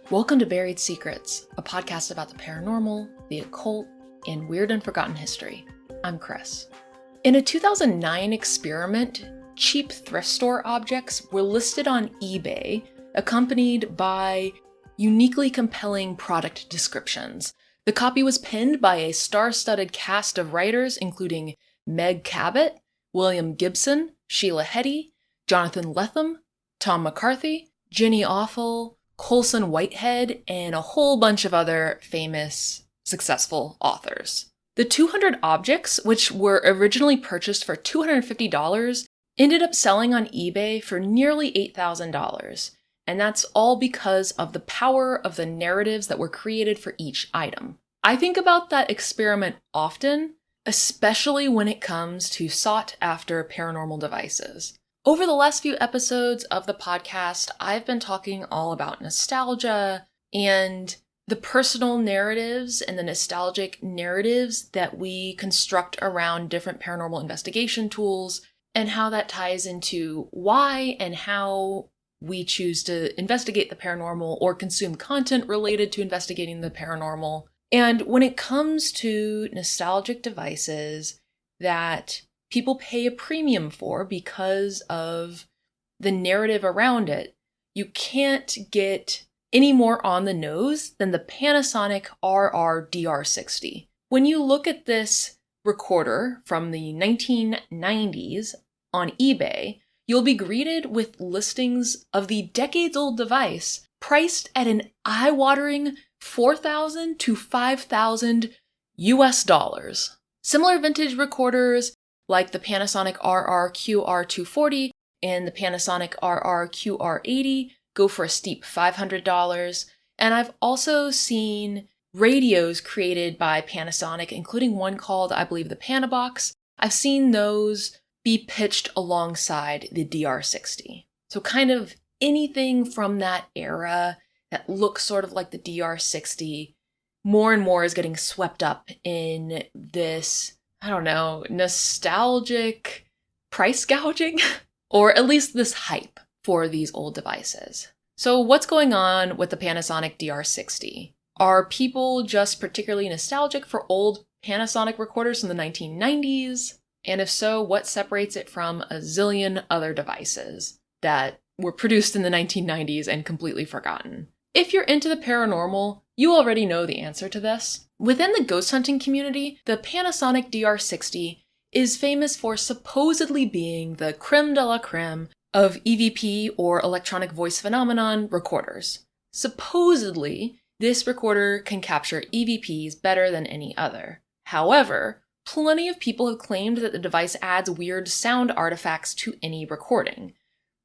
Welcome to Buried Secrets, a podcast about the paranormal, the occult, and weird and forgotten history. I'm Chris. In a 2009 experiment, cheap thrift store objects were listed on eBay, accompanied by uniquely compelling product descriptions. The copy was penned by a star-studded cast of writers including Meg Cabot, William Gibson, Sheila Heti, Jonathan Lethem, Tom McCarthy, Jenny Offal, Colson Whitehead, and a whole bunch of other famous, successful authors. The 200 objects, which were originally purchased for $250, ended up selling on eBay for nearly $8,000. And that's all because of the power of the narratives that were created for each item. I think about that experiment often, especially when it comes to sought-after paranormal devices. Over the last few episodes of the podcast, I've been talking all about nostalgia and the personal narratives and the nostalgic narratives that we construct around different paranormal investigation tools and how that ties into why and how we choose to investigate the paranormal or consume content related to investigating the paranormal. And when it comes to nostalgic devices that people pay a premium for because of the narrative around it, you can't get any more on the nose than the Panasonic RR-DR60. When you look at this recorder from the 1990s on eBay, you'll be greeted with listings of the decades-old device priced at an eye-watering $4,000 to $5,000 US. Similar vintage recorders like the Panasonic RR-QR240 and the Panasonic RR-QR80 go for a steep $500. And I've also seen radios created by Panasonic, including one called, I believe, the Panabox. I've seen those be pitched alongside the DR60. So kind of anything from that era that looks sort of like the DR60, more and more is getting swept up in this, I don't know, nostalgic price gouging, or at least this hype for these old devices. So what's going on with the Panasonic DR60? Are people just particularly nostalgic for old Panasonic recorders from the 1990s? And if so, what separates it from a zillion other devices that were produced in the 1990s and completely forgotten? If you're into the paranormal, you already know the answer to this. Within the ghost hunting community, the Panasonic DR60 is famous for supposedly being the creme de la creme of EVP or electronic voice phenomenon recorders. Supposedly, this recorder can capture EVPs better than any other. However, plenty of people have claimed that the device adds weird sound artifacts to any recording.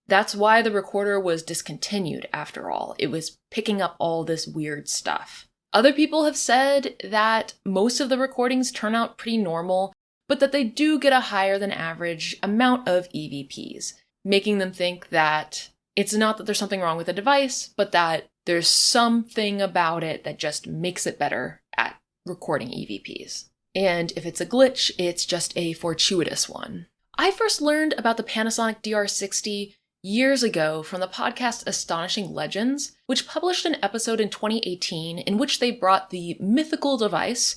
That's why the recorder was discontinued after all. It was picking up all this weird stuff. Other people have said that most of the recordings turn out pretty normal, but that they do get a higher than average amount of EVPs, making them think that it's not that there's something wrong with the device, but that there's something about it that just makes it better at recording EVPs. And if it's a glitch, it's just a fortuitous one. I first learned about the Panasonic DR60 years ago from the podcast Astonishing Legends, which published an episode in 2018 in which they brought the mythical device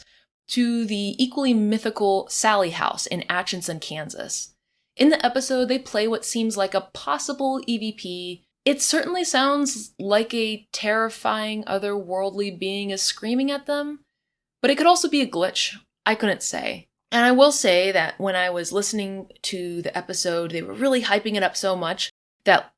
to the equally mythical Sally House in Atchison, Kansas. In the episode, they play what seems like a possible EVP. It certainly sounds like a terrifying otherworldly being is screaming at them, but it could also be a glitch. I couldn't say. And I will say that when I was listening to the episode, they were really hyping it up so much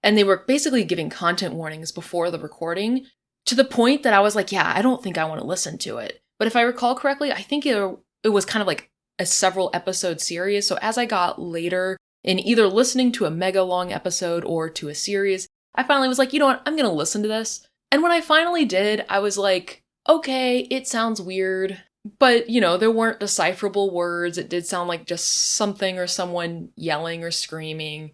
and they were basically giving content warnings before the recording to the point that I was like, yeah, I don't think I want to listen to it. But if I recall correctly, I think it was kind of like a several episode series. So as I got later in either listening to a mega long episode or to a series, I finally was like, you know what, I'm going to listen to this. And when I finally did, I was like, okay, it sounds weird. But, you know, there weren't decipherable words. It did sound like just something or someone yelling or screaming.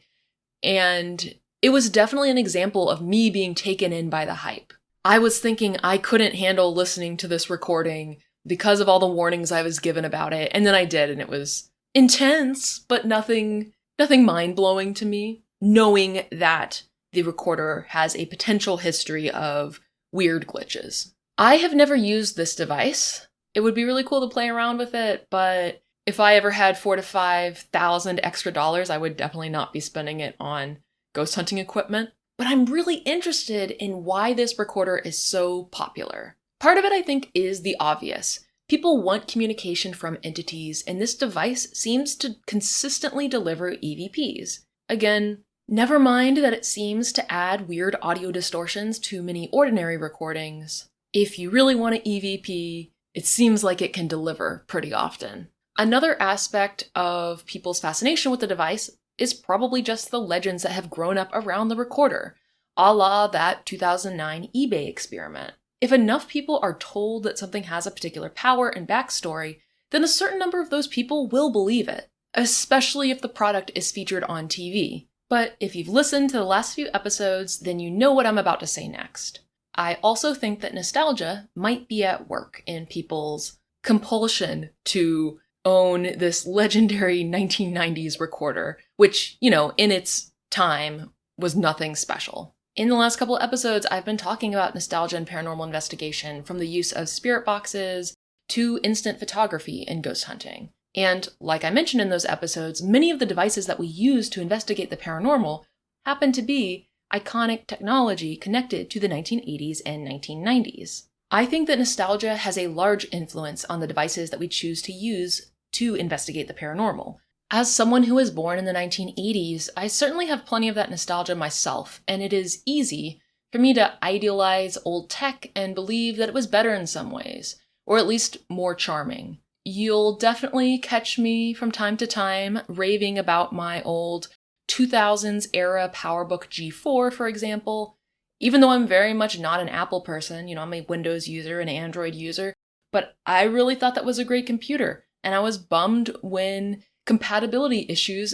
And it was definitely an example of me being taken in by the hype. I was thinking I couldn't handle listening to this recording because of all the warnings I was given about it. And then I did, and it was intense, but nothing mind-blowing to me, knowing that the recorder has a potential history of weird glitches. I have never used this device. It would be really cool to play around with it, but if I ever had $4,000 to $5,000 extra dollars, I would definitely not be spending it on ghost hunting equipment. But I'm really interested in why this recorder is so popular. Part of it, I think, is the obvious. People want communication from entities, and this device seems to consistently deliver EVPs. Again, never mind that it seems to add weird audio distortions to many ordinary recordings. If you really want an EVP, it seems like it can deliver pretty often. Another aspect of people's fascination with the device is probably just the legends that have grown up around the recorder, a la that 2009 eBay experiment. If enough people are told that something has a particular power and backstory, then a certain number of those people will believe it, especially if the product is featured on TV. But if you've listened to the last few episodes, then you know what I'm about to say next. I also think that nostalgia might be at work in people's compulsion to own this legendary 1990s recorder, which, in its time was nothing special. In the last couple of episodes, I've been talking about nostalgia and paranormal investigation, from the use of spirit boxes to instant photography in ghost hunting. And like I mentioned in those episodes, many of the devices that we use to investigate the paranormal happen to be iconic technology connected to the 1980s and 1990s. I think that nostalgia has a large influence on the devices that we choose to use to investigate the paranormal. As someone who was born in the 1980s, I certainly have plenty of that nostalgia myself, and it is easy for me to idealize old tech and believe that it was better in some ways, or at least more charming. You'll definitely catch me from time to time raving about my old 2000s era PowerBook G4, for example, even though I'm very much not an Apple person. I'm a Windows user, an Android user, but I really thought that was a great computer, and I was bummed when compatibility issues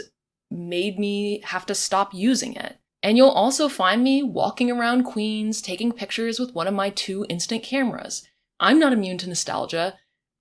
made me have to stop using it. And you'll also find me walking around Queens taking pictures with one of my 2 instant cameras. I'm not immune to nostalgia.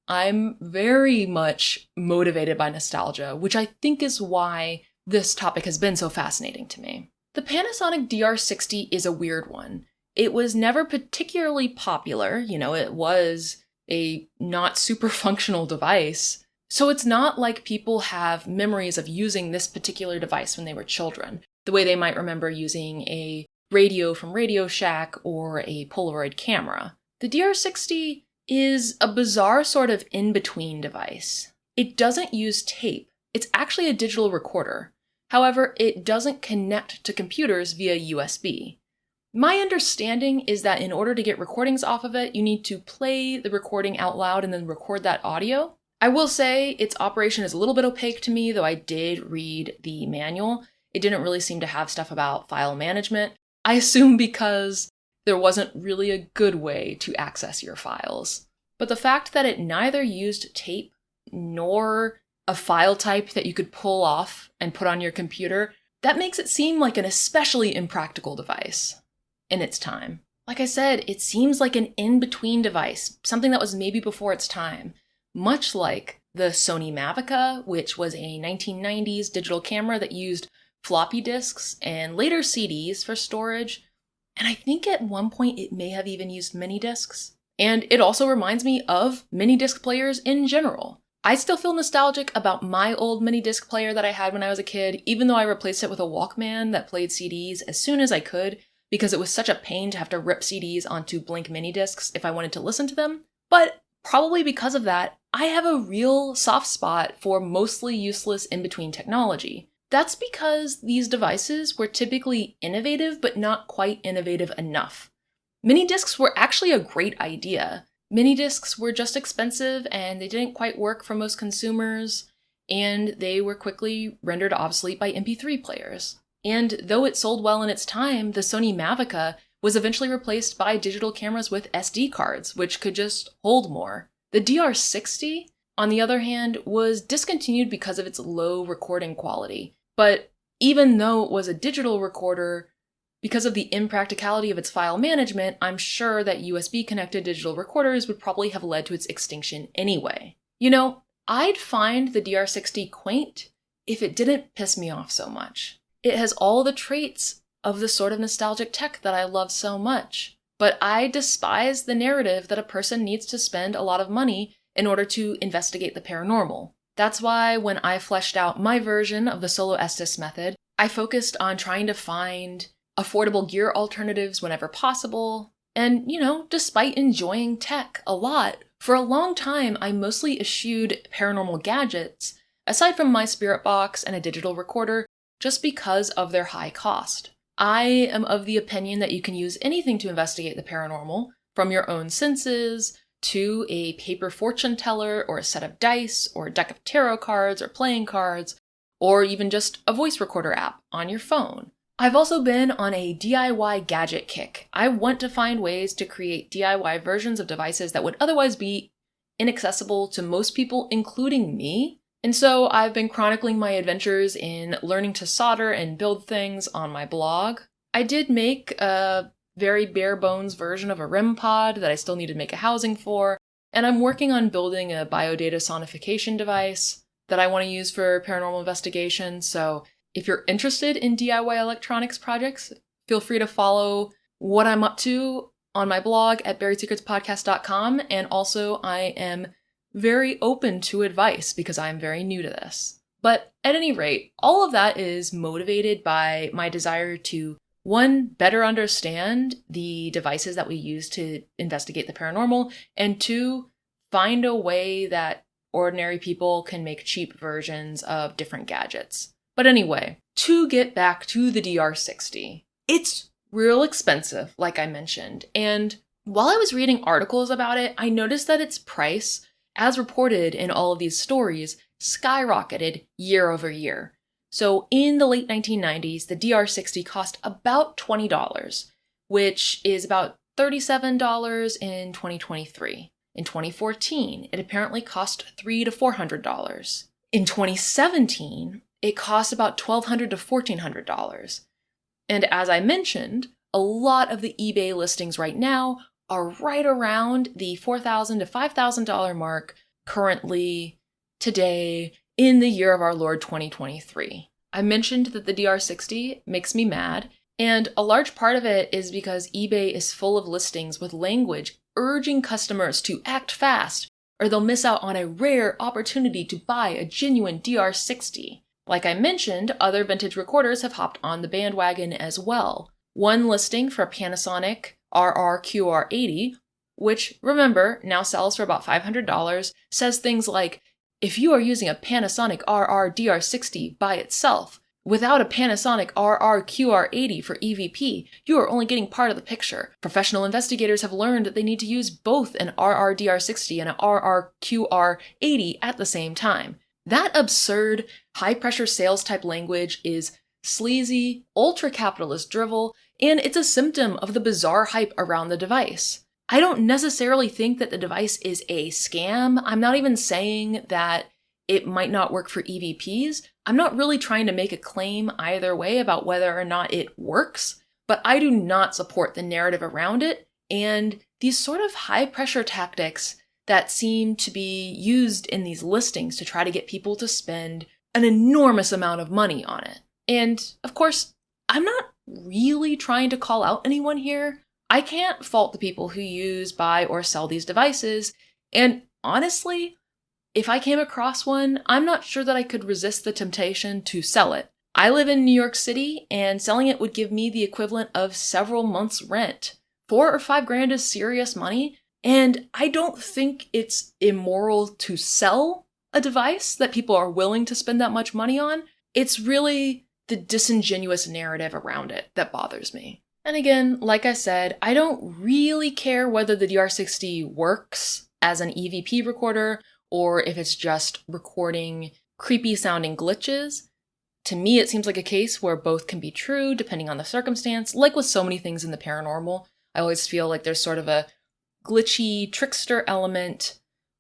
I'm very much motivated by nostalgia, which I think is why this topic has been so fascinating to me. The Panasonic DR60 is a weird one. It was never particularly popular. It was a not super functional device. So it's not like people have memories of using this particular device when they were children, the way they might remember using a radio from Radio Shack or a Polaroid camera. The DR60 is a bizarre sort of in-between device. It doesn't use tape. It's actually a digital recorder. However, it doesn't connect to computers via USB. My understanding is that in order to get recordings off of it, you need to play the recording out loud and then record that audio. I will say its operation is a little bit opaque to me, though I did read the manual. It didn't really seem to have stuff about file management. I assume because there wasn't really a good way to access your files. But the fact that it neither used tape nor a file type that you could pull off and put on your computer, that makes it seem like an especially impractical device in its time. Like I said, it seems like an in-between device, something that was maybe before its time. Much like the Sony Mavica, which was a 1990s digital camera that used floppy disks and later CDs for storage, and I think at one point it may have even used mini discs. And it also reminds me of mini disc players in general. I still feel nostalgic about my old mini disc player that I had when I was a kid, even though I replaced it with a Walkman that played CDs as soon as I could, because it was such a pain to have to rip CDs onto blank mini discs if I wanted to listen to them. But probably because of that, I have a real soft spot for mostly useless in-between technology. That's because these devices were typically innovative, but not quite innovative enough. Mini discs were actually a great idea. Mini discs were just expensive and they didn't quite work for most consumers, and they were quickly rendered obsolete by MP3 players. And though it sold well in its time, the Sony Mavica was eventually replaced by digital cameras with SD cards, which could just hold more. The DR60, on the other hand, was discontinued because of its low recording quality. But even though it was a digital recorder, because of the impracticality of its file management, I'm sure that USB-connected digital recorders would probably have led to its extinction anyway. I'd find the DR60 quaint if it didn't piss me off so much. It has all the traits of the sort of nostalgic tech that I love so much. but I despise the narrative that a person needs to spend a lot of money in order to investigate the paranormal. That's why when I fleshed out my version of the solo Estes method, I focused on trying to find affordable gear alternatives whenever possible. And, despite enjoying tech a lot, for a long time I mostly eschewed paranormal gadgets, aside from my spirit box and a digital recorder, just because of their high cost. I am of the opinion that you can use anything to investigate the paranormal, from your own senses, to a paper fortune teller, or a set of dice, or a deck of tarot cards, or playing cards, or even just a voice recorder app on your phone. I've also been on a DIY gadget kick. I want to find ways to create DIY versions of devices that would otherwise be inaccessible to most people, including me. And so I've been chronicling my adventures in learning to solder and build things on my blog. I did make a very bare bones version of a REM pod that I still need to make a housing for, and I'm working on building a biodata sonification device that I want to use for paranormal investigation. So if you're interested in DIY electronics projects, feel free to follow what I'm up to on my blog at buriedsecretspodcast.com, and also I am very open to advice because I'm very new to this. But at any rate, all of that is motivated by my desire to, one, better understand the devices that we use to investigate the paranormal, and two, find a way that ordinary people can make cheap versions of different gadgets. But anyway, to get back to the DR60, it's real expensive, like I mentioned, and while I was reading articles about it, I noticed that its price, as reported in all of these stories, skyrocketed year over year. So in the late 1990s, the DR60 cost about $20, which is about $37 in 2023. In 2014, it apparently cost $300 to $400. In 2017, it cost about $1,200 to $1,400. And as I mentioned, a lot of the eBay listings right now are right around the $4,000 to $5,000 mark currently, today, in the year of our Lord 2023. I mentioned that the DR60 makes me mad, and a large part of it is because eBay is full of listings with language urging customers to act fast, or they'll miss out on a rare opportunity to buy a genuine DR60. Like I mentioned, other vintage recorders have hopped on the bandwagon as well. One listing for a Panasonic RR-DR60, which, remember, now sells for about $500, says things like, if you are using a Panasonic RR-DR60 by itself, without a Panasonic RR-QR80 for EVP, you are only getting part of the picture. Professional investigators have learned that they need to use both an RR-DR60 and an RR-QR80 at the same time. That absurd, high-pressure sales-type language is sleazy, ultra-capitalist drivel, and it's a symptom of the bizarre hype around the device. I don't necessarily think that the device is a scam. I'm not even saying that it might not work for EVPs. I'm not really trying to make a claim either way about whether or not it works, but I do not support the narrative around it and these sort of high-pressure tactics that seem to be used in these listings to try to get people to spend an enormous amount of money on it. And, of course, I'm not really trying to call out anyone here. I can't fault the people who use, buy, or sell these devices, and honestly, if I came across one, I'm not sure that I could resist the temptation to sell it. I live in New York City, and selling it would give me the equivalent of several months' rent. $4 or $5 grand is serious money, and I don't think it's immoral to sell a device that people are willing to spend that much money on. It's really the disingenuous narrative around it that bothers me. And again, like I said, I don't really care whether the DR60 works as an EVP recorder or if it's just recording creepy sounding glitches. To me, it seems like a case where both can be true depending on the circumstance. Like with so many things in the paranormal, I always feel like there's sort of a glitchy trickster element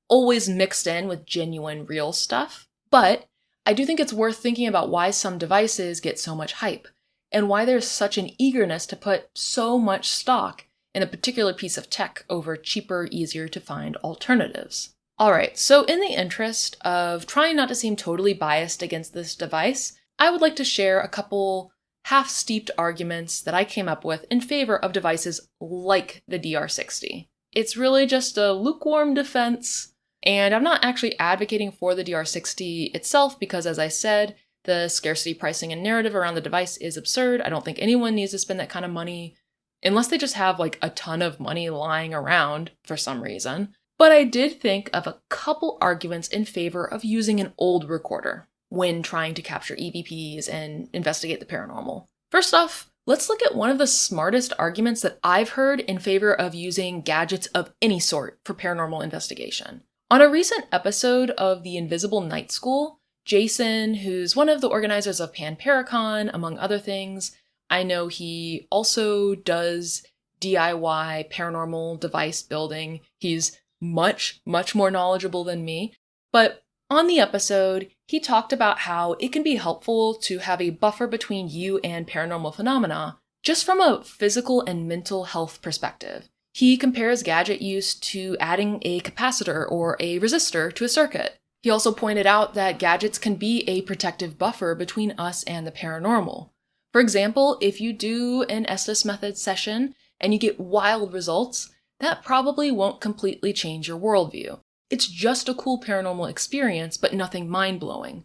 always mixed in with genuine real stuff. But I do think it's worth thinking about why some devices get so much hype, and why there's such an eagerness to put so much stock in a particular piece of tech over cheaper, easier to find alternatives. Alright, so in the interest of trying not to seem totally biased against this device, I would like to share a couple half-steeped arguments that I came up with in favor of devices like the DR60. It's really just a lukewarm defense, and I'm not actually advocating for the DR60 itself because, as I said, the scarcity pricing and narrative around the device is absurd. I don't think anyone needs to spend that kind of money unless they just have like a ton of money lying around for some reason. But I did think of a couple arguments in favor of using an old recorder when trying to capture EVPs and investigate the paranormal. First off, let's look at one of the smartest arguments that I've heard in favor of using gadgets of any sort for paranormal investigation. On a recent episode of the Invisible Night School, Jason, who's one of the organizers of PanParaCon, among other things, I know he also does DIY paranormal device building. He's much, much more knowledgeable than me. But on the episode, he talked about how it can be helpful to have a buffer between you and paranormal phenomena, just from a physical and mental health perspective. He compares gadget use to adding a capacitor or a resistor to a circuit. He also pointed out that gadgets can be a protective buffer between us and the paranormal. For example, if you do an Estes method session and you get wild results, that probably won't completely change your worldview. It's just a cool paranormal experience, but nothing mind-blowing.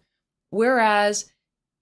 Whereas,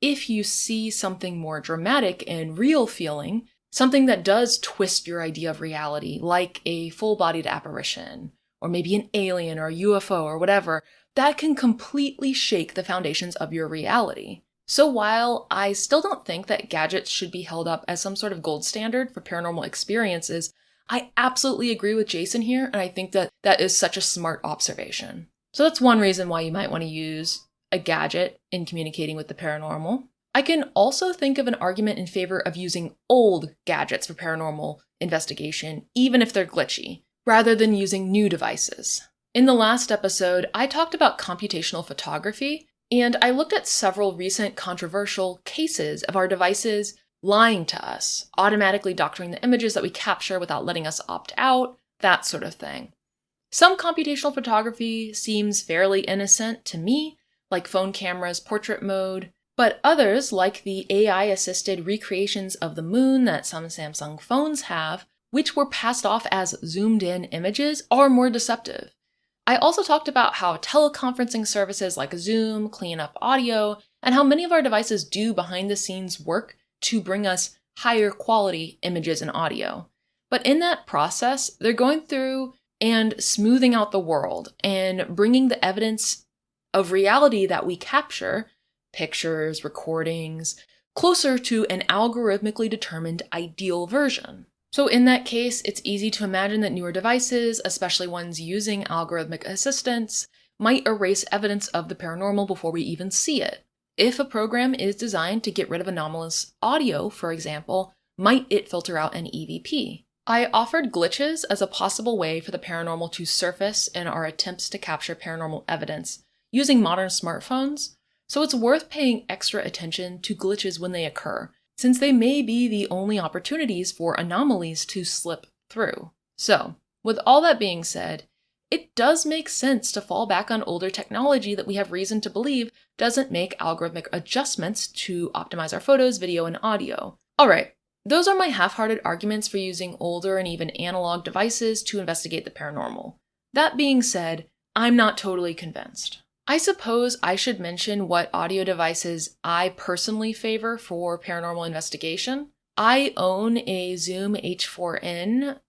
if you see something more dramatic and real feeling, something that does twist your idea of reality, like a full-bodied apparition, or maybe an alien or a UFO or whatever, that can completely shake the foundations of your reality. So while I still don't think that gadgets should be held up as some sort of gold standard for paranormal experiences, I absolutely agree with Jason here, and I think that that is such a smart observation. So that's one reason why you might want to use a gadget in communicating with the paranormal. I can also think of an argument in favor of using old gadgets for paranormal investigation, even if they're glitchy, rather than using new devices. In the last episode, I talked about computational photography, and I looked at several recent controversial cases of our devices lying to us, automatically doctoring the images that we capture without letting us opt out, that sort of thing. Some computational photography seems fairly innocent to me, like phone cameras, portrait mode, but others, like the AI-assisted recreations of the moon that some Samsung phones have, which were passed off as zoomed-in images, are more deceptive. I also talked about how teleconferencing services like Zoom clean up audio, and how many of our devices do behind-the-scenes work to bring us higher quality images and audio. But in that process, they're going through and smoothing out the world and bringing the evidence of reality that we capture, pictures, recordings, closer to an algorithmically determined ideal version. So in that case, it's easy to imagine that newer devices, especially ones using algorithmic assistance, might erase evidence of the paranormal before we even see it. If a program is designed to get rid of anomalous audio, for example, might it filter out an EVP? I offered glitches as a possible way for the paranormal to surface in our attempts to capture paranormal evidence using modern smartphones, so it's worth paying extra attention to glitches when they occur, since they may be the only opportunities for anomalies to slip through. So, with all that being said, it does make sense to fall back on older technology that we have reason to believe doesn't make algorithmic adjustments to optimize our photos, video, and audio. Alright, those are my half-hearted arguments for using older and even analog devices to investigate the paranormal. That being said, I'm not totally convinced. I suppose I should mention what audio devices I personally favor for paranormal investigation. I own a Zoom H4n,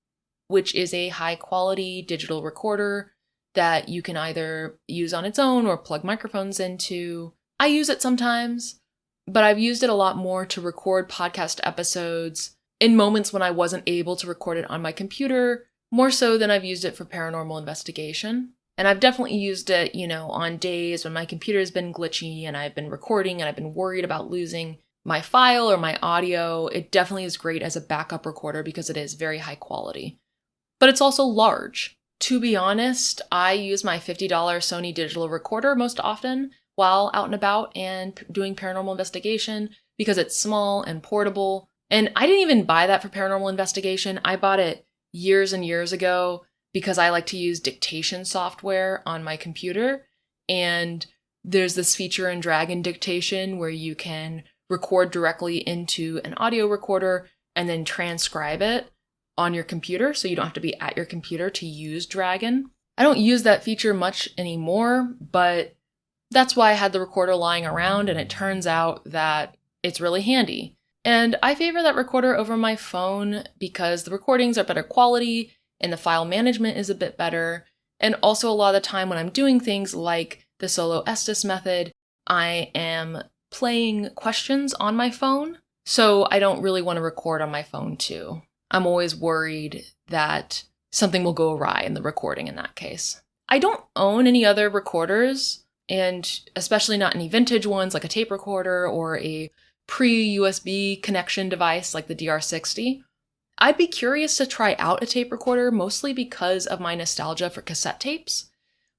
which is a high-quality digital recorder that you can either use on its own or plug microphones into. I use it sometimes, but I've used it a lot more to record podcast episodes in moments when I wasn't able to record it on my computer, more so than I've used it for paranormal investigation. And I've definitely used it, on days when my computer has been glitchy and I've been recording and I've been worried about losing my file or my audio. It definitely is great as a backup recorder because it is very high quality. But it's also large. To be honest, I use my $50 Sony digital recorder most often while out and about and doing paranormal investigation because it's small and portable. And I didn't even buy that for paranormal investigation. I bought it years and years ago because I like to use dictation software on my computer. And there's this feature in Dragon Dictation where you can record directly into an audio recorder and then transcribe it on your computer, so you don't have to be at your computer to use Dragon. I don't use that feature much anymore, but that's why I had the recorder lying around, and it turns out that it's really handy. And I favor that recorder over my phone because the recordings are better quality and the file management is a bit better. And also a lot of the time when I'm doing things like the solo Estes method, I am playing questions on my phone, so I don't really want to record on my phone too. I'm always worried that something will go awry in the recording in that case. I don't own any other recorders, and especially not any vintage ones like a tape recorder or a pre-USB connection device like the DR60. I'd be curious to try out a tape recorder, mostly because of my nostalgia for cassette tapes.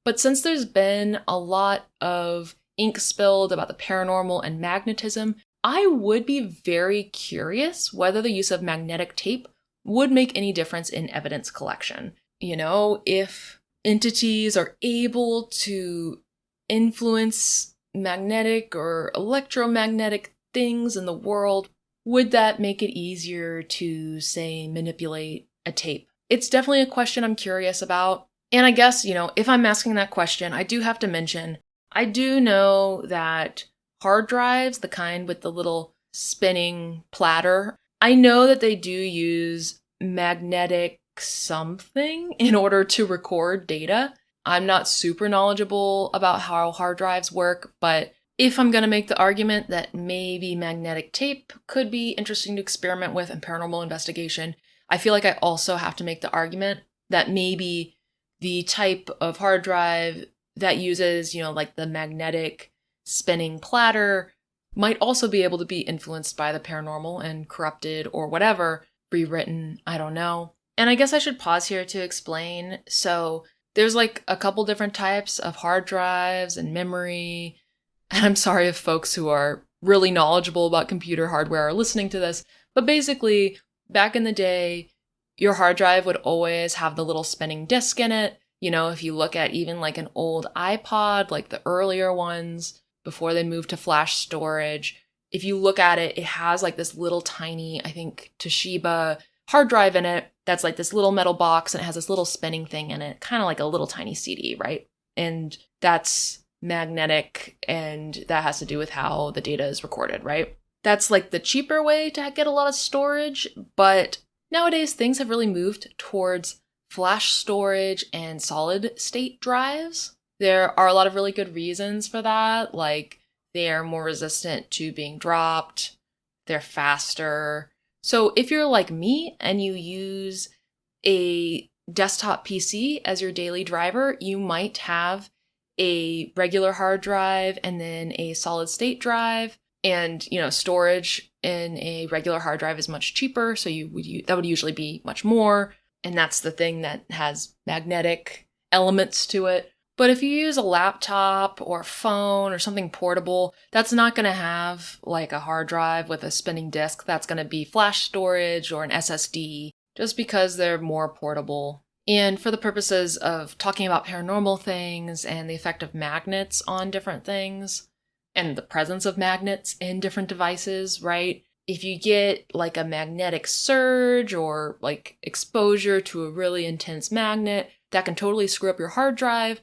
But since there's been a lot of ink spilled about the paranormal and magnetism, I would be very curious whether the use of magnetic tape would make any difference in evidence collection. You know, if entities are able to influence magnetic or electromagnetic things in the world, would that make it easier to, say, manipulate a tape? It's definitely a question I'm curious about. And I guess, if I'm asking that question, I do have to mention, I do know that hard drives, the kind with the little spinning platter, I know that they do use magnetic something in order to record data. I'm not super knowledgeable about how hard drives work, but if I'm going to make the argument that maybe magnetic tape could be interesting to experiment with in paranormal investigation, I feel like I also have to make the argument that maybe the type of hard drive that uses, like the magnetic spinning platter might also be able to be influenced by the paranormal and corrupted or whatever, rewritten, I don't know. And I guess I should pause here to explain. So there's like a couple different types of hard drives and memory. And I'm sorry if folks who are really knowledgeable about computer hardware are listening to this, but basically, back in the day, your hard drive would always have the little spinning disc in it. If you look at even like an old iPod, like the earlier ones, before they moved to flash storage, if you look at it, it has like this little tiny, I think, Toshiba hard drive in it that's like this little metal box, and it has this little spinning thing in it, kind of like a little tiny CD, right? And that's magnetic, and that has to do with how the data is recorded, right? That's like the cheaper way to get a lot of storage, but nowadays things have really moved towards flash storage and solid state drives. There are a lot of really good reasons for that, like they are more resistant to being dropped, they're faster. So if you're like me and you use a desktop PC as your daily driver, you might have a regular hard drive and then a solid state drive, and storage in a regular hard drive is much cheaper, so that would usually be much more, and that's the thing that has magnetic elements to it. But if you use a laptop or a phone or something portable, that's not going to have like a hard drive with a spinning disk. That's going to be flash storage or an SSD, just because they're more portable. And for the purposes of talking about paranormal things and the effect of magnets on different things and the presence of magnets in different devices, right? If you get like a magnetic surge or like exposure to a really intense magnet, that can totally screw up your hard drive.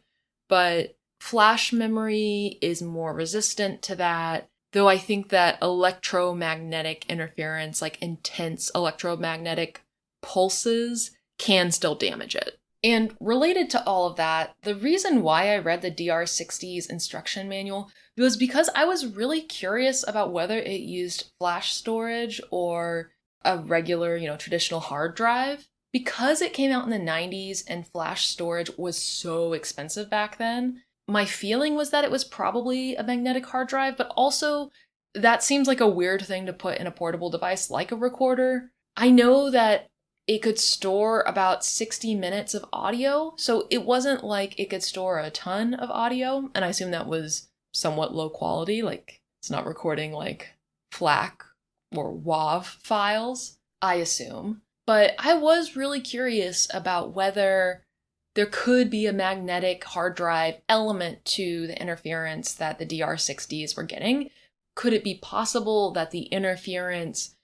But flash memory is more resistant to that, though I think that electromagnetic interference, like intense electromagnetic pulses, can still damage it. And related to all of that, the reason why I read the DR60's instruction manual was because I was really curious about whether it used flash storage or a regular, traditional hard drive. Because it came out in the 90s and flash storage was so expensive back then, my feeling was that it was probably a magnetic hard drive, but also that seems like a weird thing to put in a portable device like a recorder. I know that it could store about 60 minutes of audio, so it wasn't like it could store a ton of audio, and I assume that was somewhat low quality, like it's not recording like FLAC or WAV files, I assume. But I was really curious about whether there could be a magnetic hard drive element to the interference that the DR60s were getting. could it be possible that the interference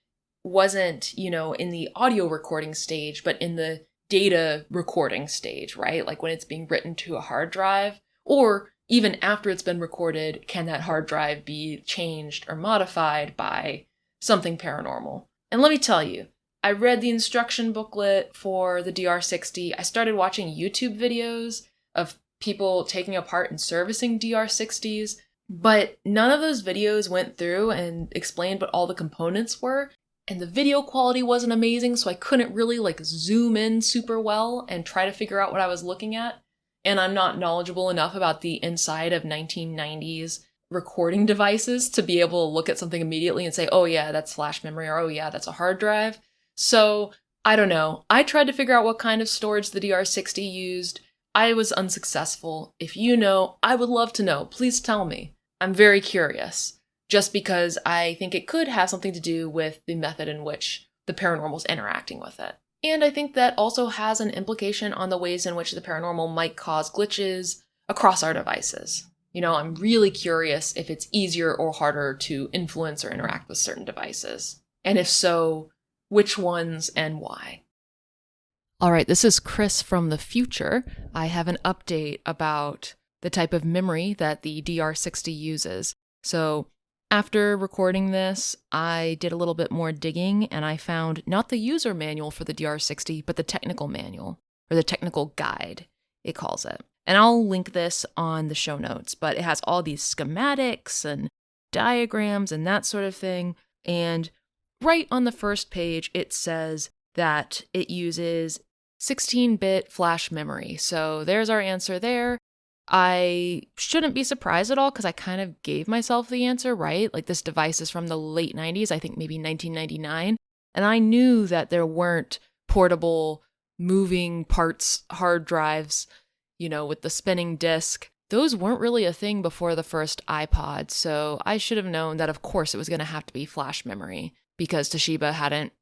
wasn't, in the audio recording stage, but in the data recording stage, right? Like when it's being written to a hard drive, or even after it's been recorded, can that hard drive be changed or modified by something paranormal? And let me tell you, I read the instruction booklet for the DR60. I started watching YouTube videos of people taking apart and servicing DR60s, but none of those videos went through and explained what all the components were. And the video quality wasn't amazing, so I couldn't really zoom in super well and try to figure out what I was looking at. And I'm not knowledgeable enough about the inside of 1990s recording devices to be able to look at something immediately and say, oh yeah, that's flash memory, or oh yeah, that's a hard drive. So I don't know. I tried to figure out what kind of storage the DR60 used. I was unsuccessful. If you know, I would love to know. Please tell me. I'm very curious, just because I think it could have something to do with the method in which the paranormal is interacting with it. And I think that also has an implication on the ways in which the paranormal might cause glitches across our devices. I'm really curious if it's easier or harder to influence or interact with certain devices. And if so, which ones and why? All right, this is Chris from the future. I have an update about the type of memory that the DR60 uses. So after recording this, I did a little bit more digging and I found not the user manual for the DR60, but the technical manual, or the technical guide, it calls it. And I'll link this on the show notes, but it has all these schematics and diagrams and that sort of thing. And right on the first page, it says that it uses 16-bit flash memory. So there's our answer there. I shouldn't be surprised at all because I kind of gave myself the answer, right? Like this device is from the late 90s, I think maybe 1999. And I knew that there weren't portable moving parts hard drives, with the spinning disc. Those weren't really a thing before the first iPod. So I should have known that, of course, it was going to have to be flash memory because Toshiba hadn't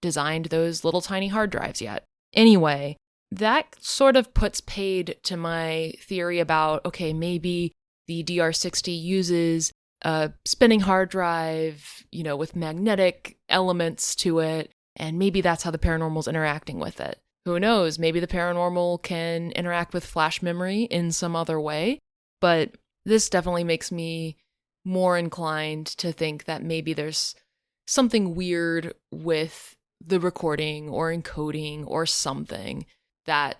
designed those little tiny hard drives yet. Anyway, that sort of puts paid to my theory about, okay, maybe the DR60 uses a spinning hard drive, with magnetic elements to it, and maybe that's how the paranormal's interacting with it. Who knows? Maybe the paranormal can interact with flash memory in some other way, but this definitely makes me more inclined to think that maybe there's something weird with the recording or encoding or something that,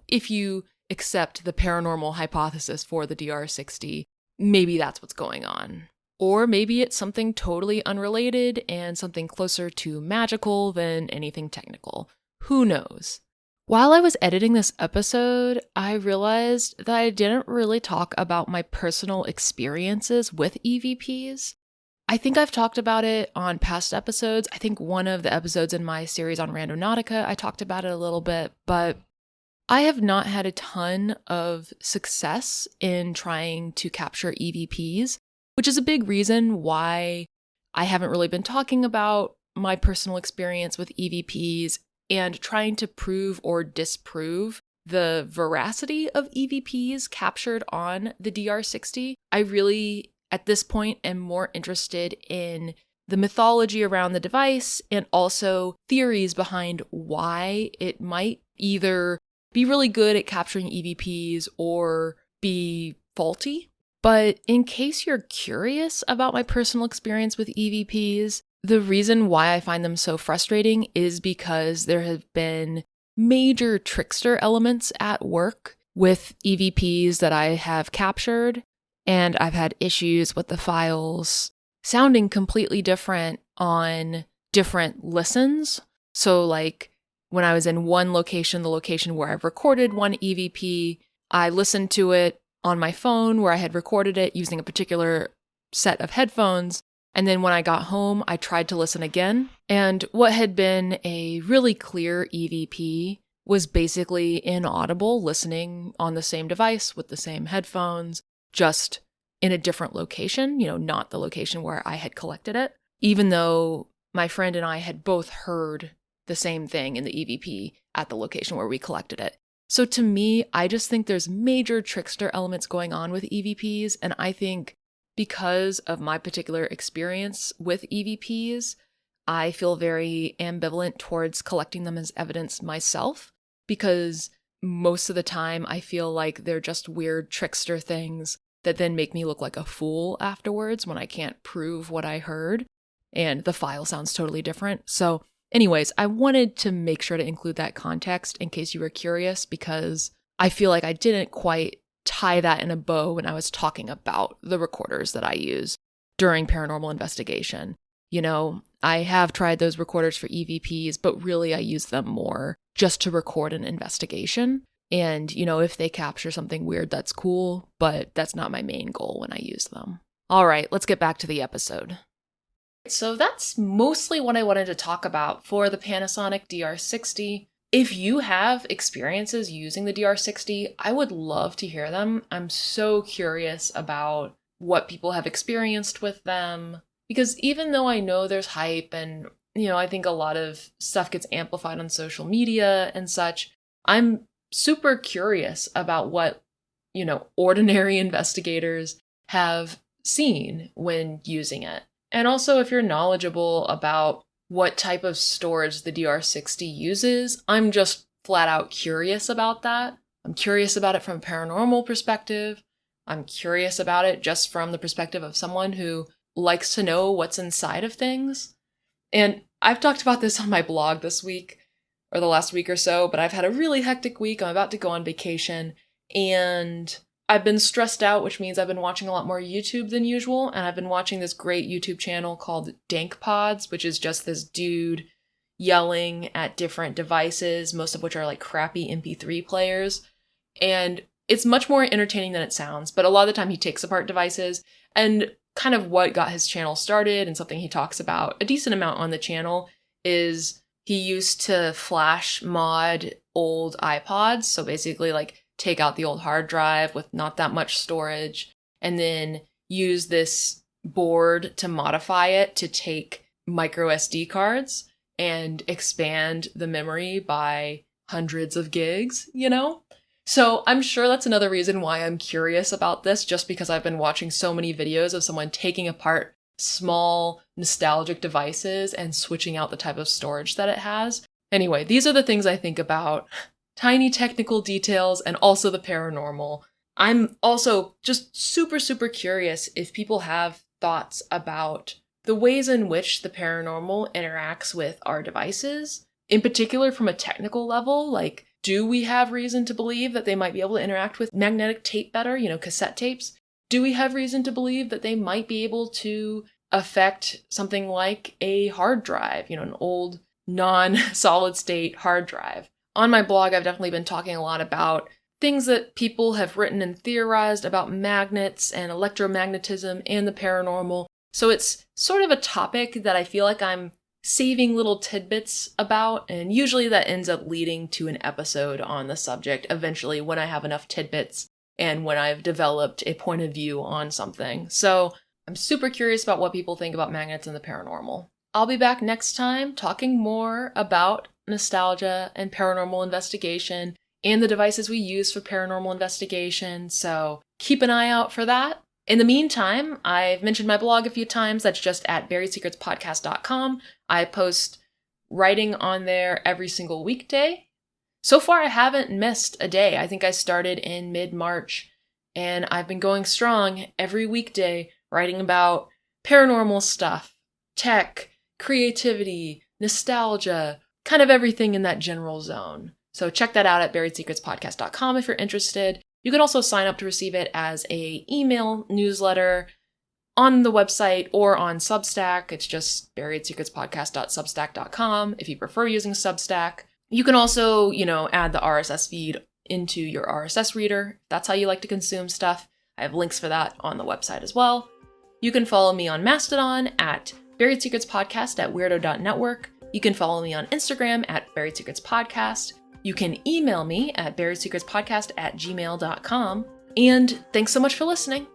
if you accept the paranormal hypothesis for the DR60, maybe that's what's going on. Or maybe it's something totally unrelated and something closer to magical than anything technical. Who knows? While I was editing this episode, I realized that I didn't really talk about my personal experiences with EVPs. I think I've talked about it on past episodes. I think one of the episodes in my series on Randonautica, I talked about it a little bit, but I have not had a ton of success in trying to capture EVPs, which is a big reason why I haven't really been talking about my personal experience with EVPs and trying to prove or disprove the veracity of EVPs captured on the DR60. I really, at this point, am more interested in the mythology around the device and also theories behind why it might either be really good at capturing EVPs or be faulty. But in case you're curious about my personal experience with EVPs, the reason why I find them so frustrating is because there have been major trickster elements at work with EVPs that I have captured, and I've had issues with the files sounding completely different on different listens. So like when I was in one location, the location where I've recorded one EVP, I listened to it on my phone where I had recorded it using a particular set of headphones. And then when I got home, I tried to listen again. And what had been a really clear EVP was basically inaudible listening on the same device with the same headphones, just in a different location, not the location where I had collected it, even though my friend and I had both heard the same thing in the EVP at the location where we collected it. So to me, I just think there's major trickster elements going on with EVPs, and I think because of my particular experience with EVPs, I feel very ambivalent towards collecting them as evidence myself, because most of the time I feel like they're just weird trickster things that then make me look like a fool afterwards when I can't prove what I heard and the file sounds totally different. So anyways, I wanted to make sure to include that context in case you were curious, because I feel like I didn't quite tie that in a bow when I was talking about the recorders that I use during paranormal investigation. You know, I have tried those recorders for EVPs, but really I use them more just to record an investigation. And, you know, if they capture something weird, that's cool, but that's not my main goal when I use them. All right, let's get back to the episode. So that's mostly what I wanted to talk about for the Panasonic DR60. If you have experiences using the DR60, I would love to hear them. I'm so curious about what people have experienced with them, because even though I know there's hype and, you know, I think a lot of stuff gets amplified on social media and such, I'm super curious about what, you know, ordinary investigators have seen when using it. And also, if you're knowledgeable about what type of storage the DR60 uses, I'm just flat out curious about that. I'm curious about it from a paranormal perspective. I'm curious about it just from the perspective of someone who likes to know what's inside of things. And I've talked about this on my blog this week, or the last week or so, but I've had a really hectic week. I'm about to go on vacation, and I've been stressed out, which means I've been watching a lot more YouTube than usual, and I've been watching this great YouTube channel called Dank Pods, which is just this dude yelling at different devices, most of which are like crappy MP3 players. And it's much more entertaining than it sounds, but a lot of the time he takes apart devices, and kind of what got his channel started and something he talks about a decent amount on the channel is he used to flash mod old iPods. So basically like take out the old hard drive with not that much storage and then use this board to modify it to take micro SD cards and expand the memory by hundreds of gigs, you know? So I'm sure that's another reason why I'm curious about this, just because I've been watching so many videos of someone taking apart small nostalgic devices and switching out the type of storage that it has. Anyway, these are the things I think about. Tiny technical details and also the paranormal. I'm also just super, super curious if people have thoughts about the ways in which the paranormal interacts with our devices, in particular from a technical level. Like, do we have reason to believe that they might be able to interact with magnetic tape better, you know, cassette tapes? Do we have reason to believe that they might be able to affect something like a hard drive, you know, an old non-solid state hard drive? On my blog, I've definitely been talking a lot about things that people have written and theorized about magnets and electromagnetism and the paranormal. So it's sort of a topic that I feel like I'm saving little tidbits about, and usually that ends up leading to an episode on the subject eventually when I have enough tidbits and when I've developed a point of view on something. So I'm super curious about what people think about magnets and the paranormal. I'll be back next time talking more about nostalgia and paranormal investigation and the devices we use for paranormal investigation, so keep an eye out for that. In the meantime, I've mentioned my blog a few times. That's just at buriedsecretspodcast.com. I post writing on there every single weekday. So far, I haven't missed a day. I think I started in mid-March, and I've been going strong every weekday writing about paranormal stuff, tech, creativity, nostalgia, kind of everything in that general zone. So check that out at buriedsecretspodcast.com if you're interested. You can also sign up to receive it as a email newsletter on the website or on Substack. It's just buriedsecretspodcast.substack.com if you prefer using Substack. You can also, add the RSS feed into your RSS reader. If that's how you like to consume stuff. I have links for that on the website as well. You can follow me on Mastodon at Buried Secrets Podcast at weirdo.network. You can follow me on Instagram at Buried Secrets Podcast. You can email me at buriedsecretspodcast@gmail.com. And thanks so much for listening.